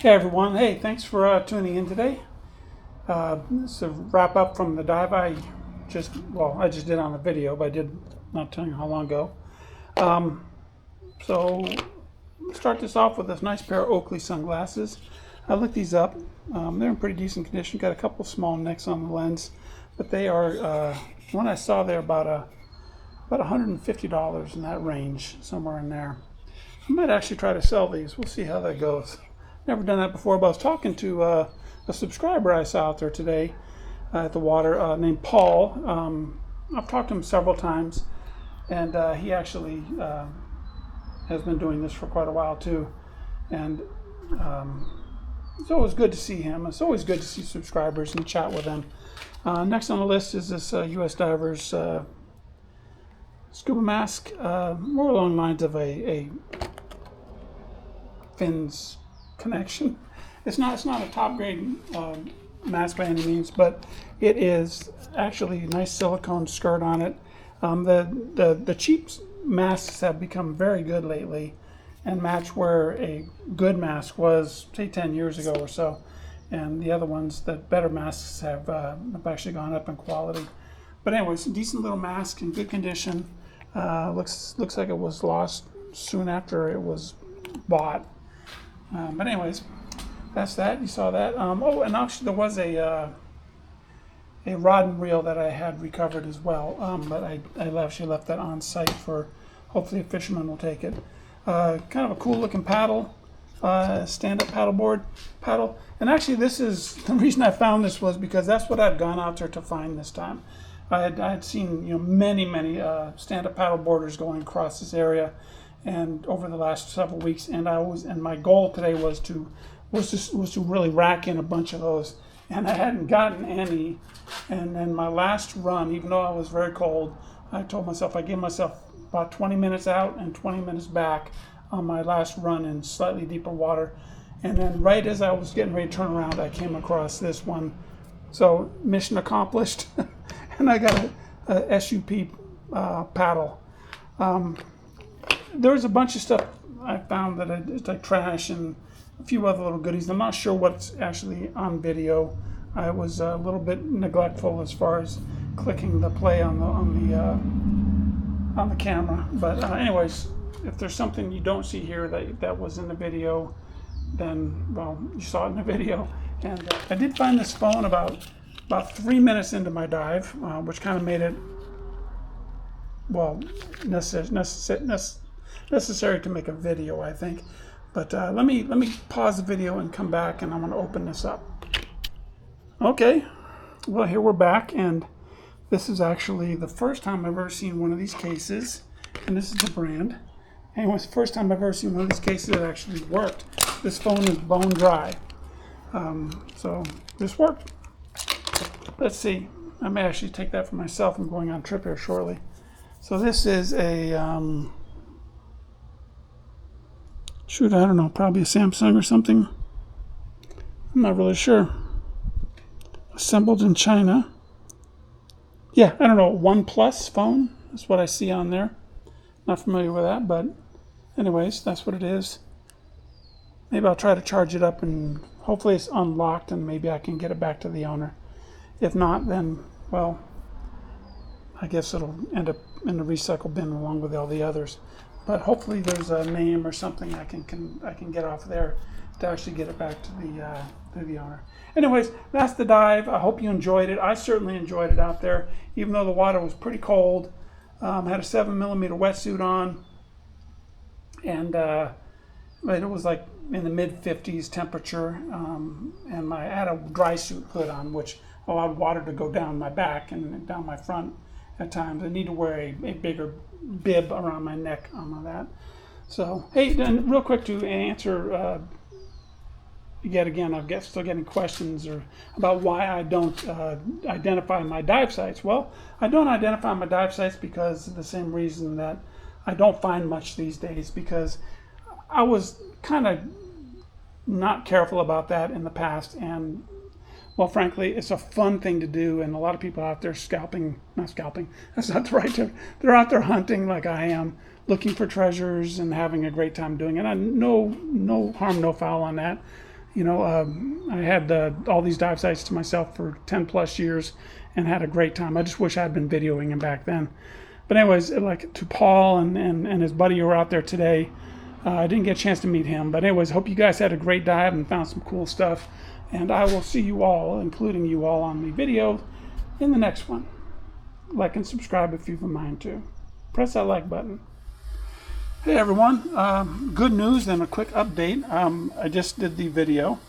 Hey everyone, hey, thanks for tuning in today. This is a wrap up from the dive I just did on the video, but I did not tell you how long ago. So start this off with this nice pair of Oakley sunglasses. I looked these up. They're in pretty decent condition. Got a couple small nicks on the lens, but they are. When I saw they're about $150 in that range, somewhere in there. I might actually try to sell these. We'll see how that goes. Never done that before, but I was talking to a subscriber I saw out there today at the water named Paul. I've talked to him several times, and he actually has been doing this for quite a while too. And it's always good to see him. It's always good to see subscribers and chat with them. Next on the list is this U.S. Divers scuba mask, more along the lines of a fins connection. It's not a top grade mask by any means, but it is actually a nice silicone skirt on it. The cheap masks have become very good lately and match where a good mask was, say, 10 years ago or so. And the other ones, the better masks have actually gone up in quality. But anyways, a decent little mask in good condition. Looks like it was lost soon after it was bought. But anyways, that's that. You saw that. Oh, and actually there was a rod and reel that I had recovered as well. But I actually left that on site for hopefully a fisherman will take it. Kind of a cool looking paddle, stand-up paddle. And actually this is, the reason I found this was because that's what I'd gone out there to find this time. I had seen many stand-up paddle boarders going across this area, and over the last several weeks, and my goal today was to really rack in a bunch of those, and I hadn't gotten any. And then my last run, even though I was very cold, I told myself I gave myself about 20 minutes out and 20 minutes back on my last run in slightly deeper water. And then right as I was getting ready to turn around, I came across this one. So mission accomplished. And I got a SUP paddle. There's a bunch of stuff I found that it's like trash and a few other little goodies. I'm not sure what's actually on video. I was a little bit neglectful as far as clicking the play on the camera. But anyways, if there's something you don't see here that was in the video, then well, you saw it in the video. And I did find this phone about 3 minutes into my dive, which kind of made it well necessary to make a video, I think. But let me pause the video and come back, and I'm going to open this up. Okay, well, here we're back, and this is actually the first time I've ever seen one of these cases, and this is the brand. And it was the first time I've ever seen one of these cases that actually worked. This phone is bone dry, so this worked. Let's see. I may actually take that for myself. I'm going on a trip here shortly. So this is a shoot, I don't know, probably a Samsung or something. I'm not really sure. Assembled in China. Yeah, I don't know, OnePlus phone. That's what I see on there. Not familiar with that, but anyways, that's what it is. Maybe I'll try to charge it up, and hopefully it's unlocked, and maybe I can get it back to the owner. If not, then, well, I guess it'll end up in the recycle bin along with all the others. But hopefully there's a name or something I can get off there to actually get it back to the owner. Anyways, that's the dive. I hope you enjoyed it. I certainly enjoyed it out there, even though the water was pretty cold. I had a 7mm wetsuit on, and it was like in the mid-50s temperature, and I had a dry suit hood on, which allowed water to go down my back and down my front at times. I need to wear a bigger bib around my neck on that. So, hey, then real quick to answer, yet again, I'm still getting questions about why I don't identify my dive sites. Well, I don't identify my dive sites because of the same reason that I don't find much these days, because I was kind of not careful about that in the past, and well, frankly, it's a fun thing to do, and a lot of people out there not scalping, that's not the right term. They're out there hunting like I am, looking for treasures and having a great time doing it. And no harm, no foul on that. You know, I had all these dive sites to myself for 10 plus years and had a great time. I just wish I had been videoing him back then. But anyways, like to Paul and his buddy who were out there today, I didn't get a chance to meet him. But anyways, hope you guys had a great dive and found some cool stuff. And I will see you all, including you all, on the video in the next one. Like and subscribe if you've a mind to. Press that like button. Hey everyone, good news and a quick update. I just did the video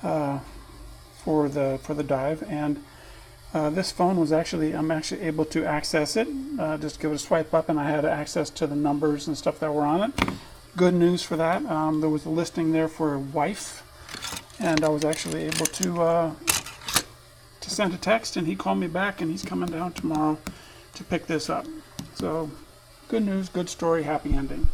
for the dive, and this phone was I'm actually able to access it. Just give it a swipe up, and I had access to the numbers and stuff that were on it. Good news for that. There was a listing there for a wife, and I was actually able to send a text, and he called me back, and he's coming down tomorrow to pick this up. So good news, good story, happy ending.